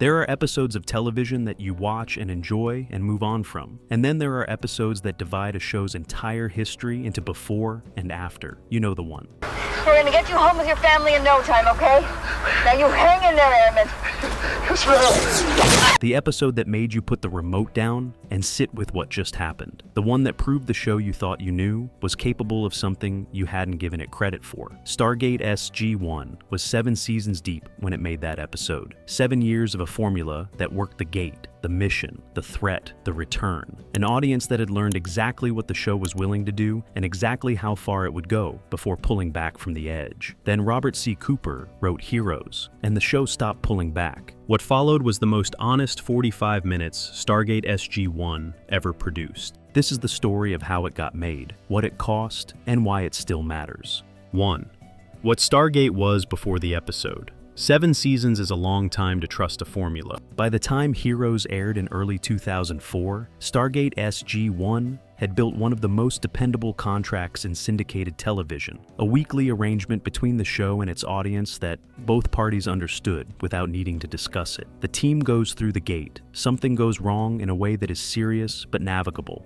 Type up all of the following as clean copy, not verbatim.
There are episodes of television that you watch and enjoy and move on from. And then there are episodes that divide a show's entire history into before and after. You know the one. We're gonna get you home with your family in no time, okay? Now you hang in there, Airman. Yes, ma'am. The episode that made you put the remote down and sit with what just happened. The one that proved the show you thought you knew was capable of something you hadn't given it credit for. Stargate SG-1 was 7 seasons deep when it made that episode. 7 years of a formula that worked the gate, the mission, the threat, the return. An audience that had learned exactly what the show was willing to do and exactly how far it would go before pulling back from the edge. Then Robert C. Cooper wrote Heroes, and the show stopped pulling back. What followed was the most honest 45 minutes Stargate SG-1 ever produced. This is the story of how it got made, what it cost, and why it still matters. 1. What Stargate was before the episode. 7 seasons is a long time to trust a formula. By the time Heroes aired in early 2004, Stargate SG-1 had built one of the most dependable contracts in syndicated television, a weekly arrangement between the show and its audience that both parties understood without needing to discuss it. The team goes through the gate. Something goes wrong in a way that is serious but navigable.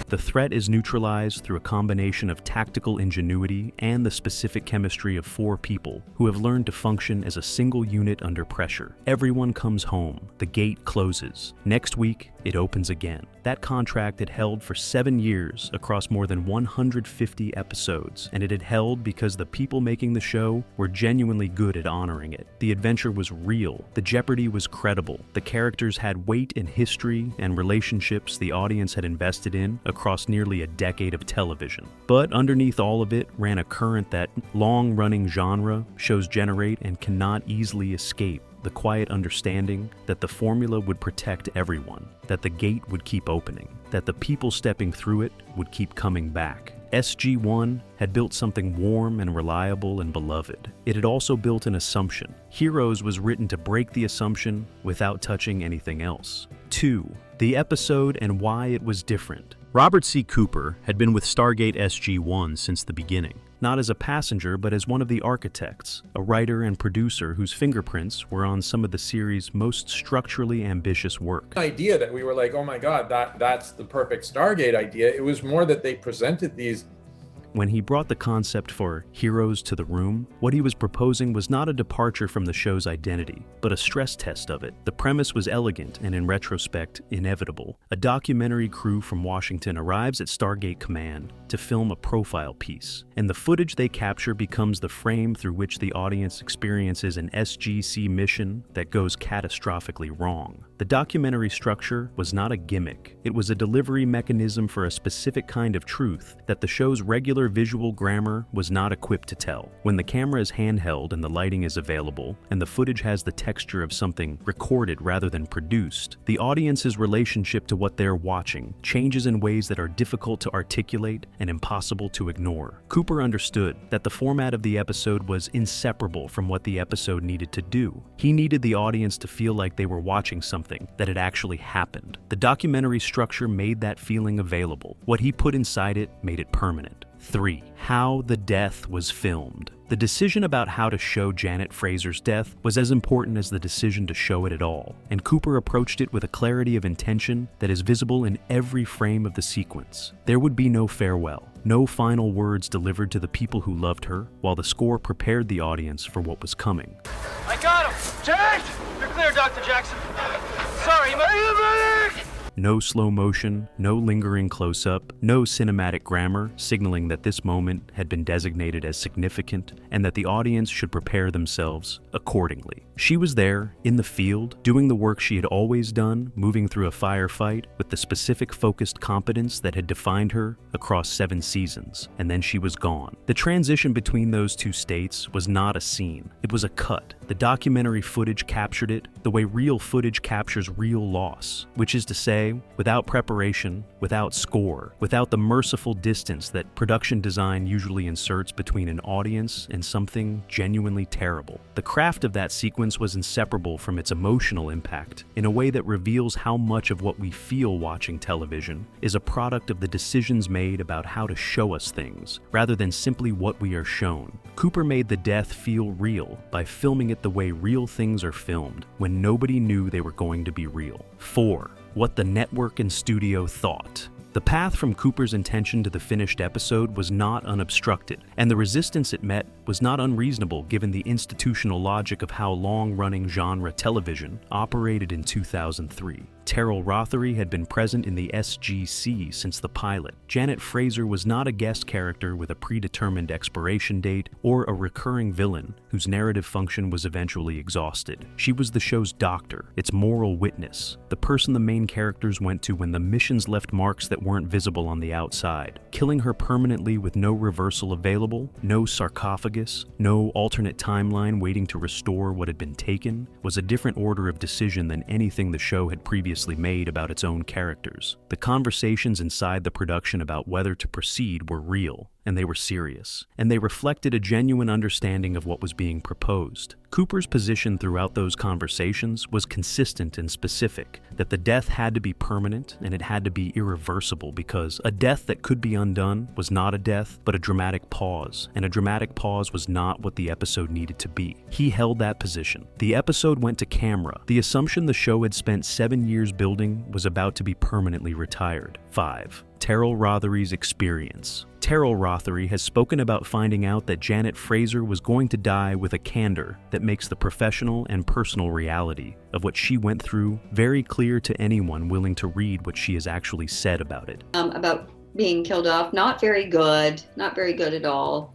The threat is neutralized through a combination of tactical ingenuity and the specific chemistry of 4 people who have learned to function as a single unit under pressure. Everyone comes home. The gate closes. Next week, it opens again. That contract had held for 7 years across more than 150 episodes, and it had held because the people making the show were genuinely good at honoring it. The adventure was real. The jeopardy was credible. The characters had weight in history and relationships the audience had invested in across nearly a decade of television. But underneath all of it ran a current that long-running genre shows generate and cannot easily escape. The quiet understanding that the formula would protect everyone, that the gate would keep opening, that the people stepping through it would keep coming back. SG-1 had built something warm and reliable and beloved. It had also built an assumption. Heroes was written to break the assumption without touching anything else. 2. The episode and why it was different. Robert C. Cooper had been with Stargate SG-1 since the beginning. Not as a passenger, but as one of the architects, a writer and producer whose fingerprints were on some of the series' most structurally ambitious work. Idea that we were like, oh my God, that's the perfect Stargate idea. It was more that they presented these. When he brought the concept for Heroes to the room, what he was proposing was not a departure from the show's identity, but a stress test of it. The premise was elegant and, in retrospect, inevitable. A documentary crew from Washington arrives at Stargate Command to film a profile piece, and the footage they capture becomes the frame through which the audience experiences an SGC mission that goes catastrophically wrong. The documentary structure was not a gimmick. It was a delivery mechanism for a specific kind of truth that the show's regular visual grammar was not equipped to tell. When the camera is handheld and the lighting is available, and the footage has the texture of something recorded rather than produced, the audience's relationship to what they're watching changes in ways that are difficult to articulate and impossible to ignore. Cooper understood that the format of the episode was inseparable from what the episode needed to do. He needed the audience to feel like they were watching something that had actually happened. The documentary structure made that feeling available. What he put inside it made it permanent. 3. How the death was filmed. The decision about how to show Janet Fraser's death was as important as the decision to show it at all, and Cooper approached it with a clarity of intention that is visible in every frame of the sequence. There would be no farewell, no final words delivered to the people who loved her, while the score prepared the audience for what was coming. I got him! Janet! You're clear, Dr. Jackson. Sorry, medic! No slow motion, no lingering close-up, no cinematic grammar signaling that this moment had been designated as significant and that the audience should prepare themselves accordingly. She was there, in the field, doing the work she had always done, moving through a firefight with the specific focused competence that had defined her across 7 seasons, and then she was gone. The transition between those 2 states was not a scene. It was a cut. The documentary footage captured it the way real footage captures real loss, which is to say, without preparation, without score, without the merciful distance that production design usually inserts between an audience and something genuinely terrible. The craft of that sequence was inseparable from its emotional impact in a way that reveals how much of what we feel watching television is a product of the decisions made about how to show us things, rather than simply what we are shown. Cooper made the death feel real by filming it the way real things are filmed, when nobody knew they were going to be real. 4. What the network and studio thought. The path from Cooper's intention to the finished episode was not unobstructed, and the resistance it met was not unreasonable given the institutional logic of how long-running genre television operated in 2003. Teryl Rothery had been present in the SGC since the pilot. Janet Fraser was not a guest character with a predetermined expiration date or a recurring villain whose narrative function was eventually exhausted. She was the show's doctor, its moral witness, the person the main characters went to when the missions left marks that weren't visible on the outside. Killing her permanently with no reversal available, no sarcophagus, no alternate timeline waiting to restore what had been taken, was a different order of decision than anything the show had previously made about its own characters. The conversations inside the production about whether to proceed were real, and they were serious, and they reflected a genuine understanding of what was being proposed. Cooper's position throughout those conversations was consistent and specific, that the death had to be permanent and it had to be irreversible because a death that could be undone was not a death, but a dramatic pause, and a dramatic pause was not what the episode needed to be. He held that position. The episode went to camera. The assumption the show had spent 7 years building was about to be permanently retired. 5. Teryl Rothery's experience. Teryl Rothery has spoken about finding out that Janet Fraser was going to die with a candor that makes the professional and personal reality of what she went through very clear to anyone willing to read what she has actually said about it. About being killed off, not very good at all.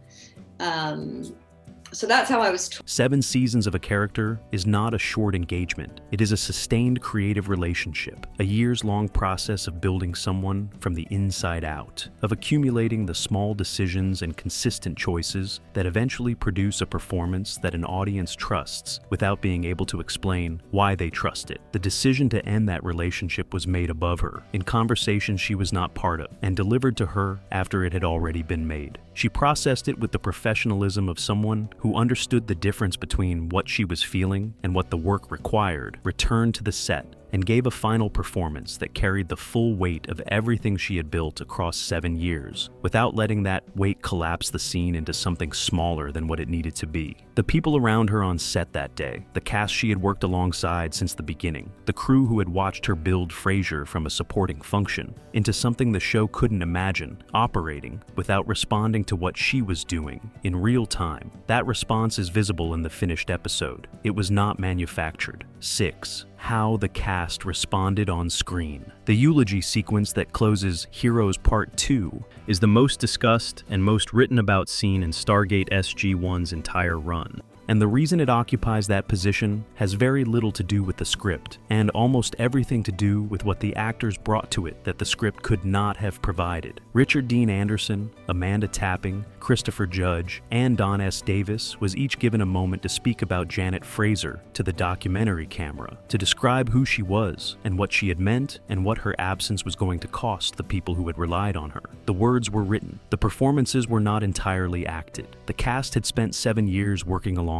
So that's how I was. 7 seasons of a character is not a short engagement. It is a sustained creative relationship, a years-long process of building someone from the inside out, of accumulating the small decisions and consistent choices that eventually produce a performance that an audience trusts without being able to explain why they trust it. The decision to end that relationship was made above her, in conversations she was not part of, and delivered to her after it had already been made. She processed it with the professionalism of someone who understood the difference between what she was feeling and what the work required, returned to the set, and gave a final performance that carried the full weight of everything she had built across 7 years, without letting that weight collapse the scene into something smaller than what it needed to be. The people around her on set that day, the cast she had worked alongside since the beginning, the crew who had watched her build Fraser from a supporting function into something the show couldn't imagine, operating without responding to what she was doing in real time. That response is visible in the finished episode. It was not manufactured. 6. How the cast responded on screen. The eulogy sequence that closes Heroes Part 2 is the most discussed and most written about scene in Stargate SG-1's entire run. And the reason it occupies that position has very little to do with the script, and almost everything to do with what the actors brought to it that the script could not have provided. Richard Dean Anderson, Amanda Tapping, Christopher Judge, and Don S. Davis was each given a moment to speak about Janet Fraser to the documentary camera, to describe who she was and what she had meant and what her absence was going to cost the people who had relied on her. The words were written. The performances were not entirely acted. The cast had spent 7 years working alongside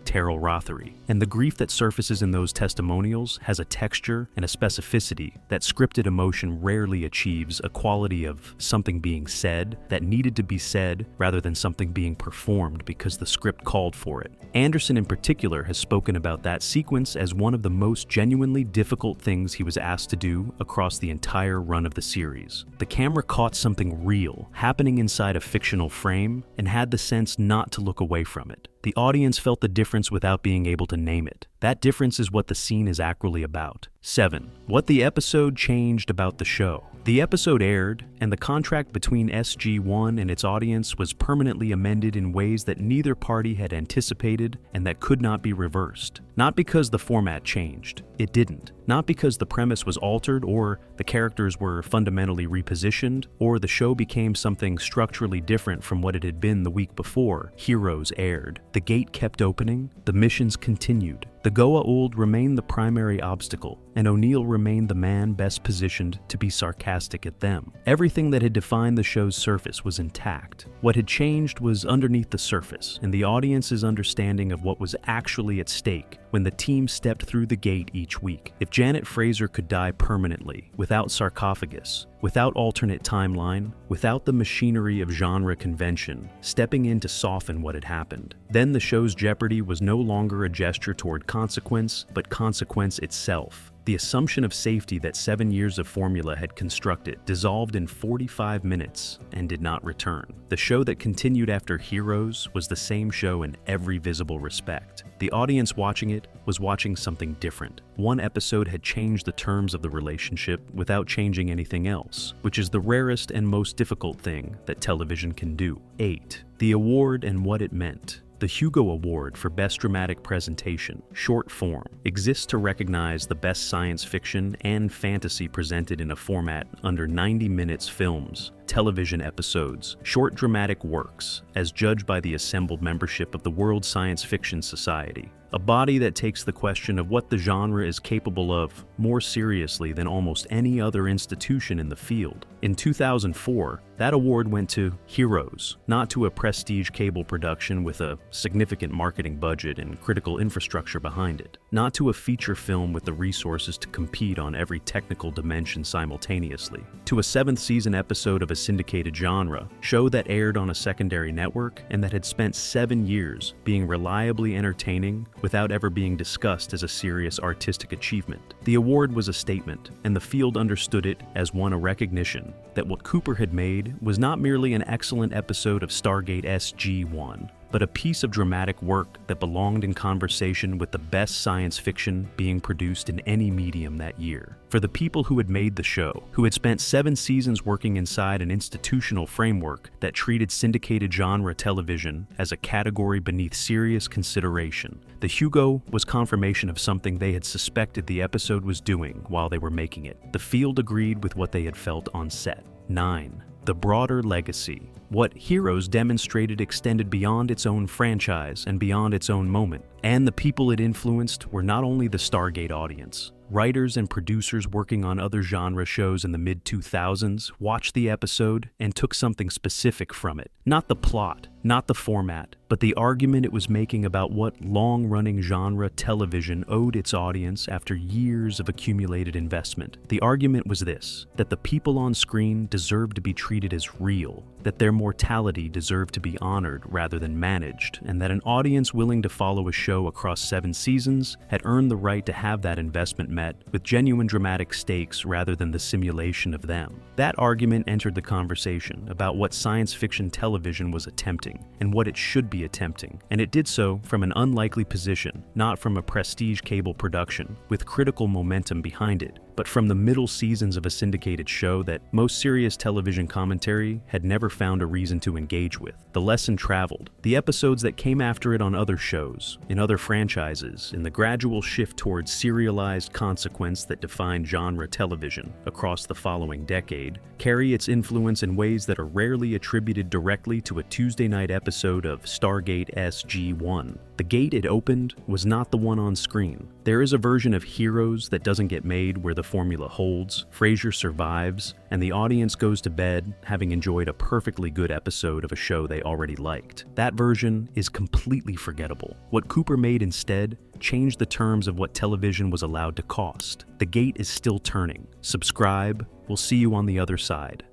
Teryl Rothery, and the grief that surfaces in those testimonials has a texture and a specificity that scripted emotion rarely achieves, a quality of something being said that needed to be said rather than something being performed because the script called for it. Anderson in particular has spoken about that sequence as one of the most genuinely difficult things he was asked to do across the entire run of the series. The camera caught something real happening inside a fictional frame and had the sense not to look away from it. The audience felt the difference without being able to name it. That difference is what the scene is actually about. 7. What the episode changed about the show. The episode aired, and the contract between SG-1 and its audience was permanently amended in ways that neither party had anticipated and that could not be reversed. Not because the format changed. It didn't. Not because the premise was altered or the characters were fundamentally repositioned or the show became something structurally different from what it had been the week before Heroes aired. The gate kept opening, the missions continued. The Goa'uld remained the primary obstacle, and O'Neill remained the man best positioned to be sarcastic at them. Everything that had defined the show's surface was intact. What had changed was underneath the surface, and the audience's understanding of what was actually at stake when the team stepped through the gate each week. If Janet Fraser could die permanently, without sarcophagus, without alternate timeline, without the machinery of genre convention, stepping in to soften what had happened, then the show's jeopardy was no longer a gesture toward consequence, but consequence itself. The assumption of safety that 7 years of formula had constructed dissolved in 45 minutes and did not return. The show that continued after Heroes was the same show in every visible respect. The audience watching it was watching something different. One episode had changed the terms of the relationship without changing anything else, which is the rarest and most difficult thing that television can do. 8. The award and what it meant. The Hugo Award for Best Dramatic Presentation, short form, exists to recognize the best science fiction and fantasy presented in a format under 90 minutes films, television episodes, short dramatic works, as judged by the assembled membership of the World Science Fiction Society, a body that takes the question of what the genre is capable of more seriously than almost any other institution in the field. In 2004, that award went to Heroes, not to a prestige cable production with a significant marketing budget and critical infrastructure behind it, not to a feature film with the resources to compete on every technical dimension simultaneously, to a 7th season episode of a syndicated genre, show that aired on a secondary network and that had spent 7 years being reliably entertaining without ever being discussed as a serious artistic achievement. The award was a statement, and the field understood it as one, a recognition that what Cooper had made was not merely an excellent episode of Stargate SG-1, but a piece of dramatic work that belonged in conversation with the best science fiction being produced in any medium that year. For the people who had made the show, who had spent 7 seasons working inside an institutional framework that treated syndicated genre television as a category beneath serious consideration, the Hugo was confirmation of something they had suspected the episode was doing while they were making it. The field agreed with what they had felt on set. 9. The broader legacy. What Heroes demonstrated extended beyond its own franchise and beyond its own moment, and the people it influenced were not only the Stargate audience. Writers and producers working on other genre shows in the mid-2000s watched the episode and took something specific from it. Not the plot, not the format, but the argument it was making about what long-running genre television owed its audience after years of accumulated investment. The argument was this, that the people on screen deserved to be treated as real, that their mortality deserved to be honored rather than managed, and that an audience willing to follow a show across 7 seasons had earned the right to have that investment met with genuine dramatic stakes rather than the simulation of them. That argument entered the conversation about what science fiction television was attempting and what it should be attempting, and it did so from an unlikely position, not from a prestige cable production with critical momentum behind it, but from the middle seasons of a syndicated show that most serious television commentary had never found a reason to engage with. The lesson traveled. The episodes that came after it on other shows, in other franchises, in the gradual shift towards serialized consequence that defined genre television across the following decade, carry its influence in ways that are rarely attributed directly to a Tuesday night episode of Stargate SG-1. The gate it opened was not the one on screen. There is a version of Heroes that doesn't get made where the formula holds, Fraser survives, and the audience goes to bed having enjoyed a perfectly good episode of a show they already liked. That version is completely forgettable. What Cooper made instead changed the terms of what television was allowed to cost. The gate is still turning. Subscribe. We'll see you on the other side.